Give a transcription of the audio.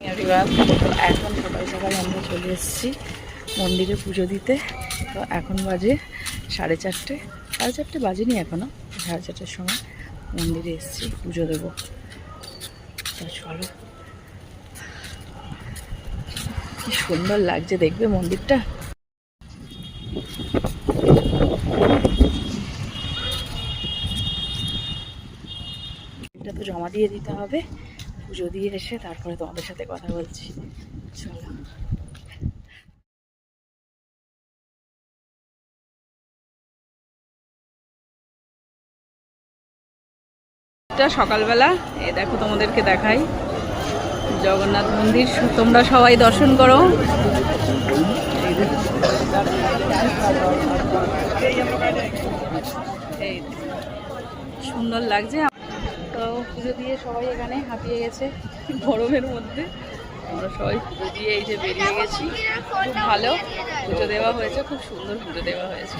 তো এখন সকাল সকাল আমরা চলে এসেছি মন্দিরে পুজো দিতে। তো এখন বাজে 4:30, 4:30 বাজেনি এখনও, 4:30টার সময় মন্দিরে এসেছি পুজো দেবো। তো চলো, কি সুন্দর লাগছে দেখবে মন্দিরটা। এটা তো জমা দিয়ে দিতে হবে, পুজো দিয়ে এসে তারপরে তোমাদের সাথে কথা বলছি। চলো, এটা সকালবেলা এ দেখো তোমাদেরকে দেখাই জগন্নাথ মন্দির, তোমরা সবাই দর্শন করো। এই সুন্দর লাগছে। তো পুজো দিয়ে সবাই এখানে হাঁপিয়ে গেছে গরমের মধ্যে। আমরা সবাই পুজো দিয়ে এই যে বেরিয়ে গেছি। খুব ভালো পুজো দেওয়া হয়েছে, খুব সুন্দর পুজো দেওয়া হয়েছে।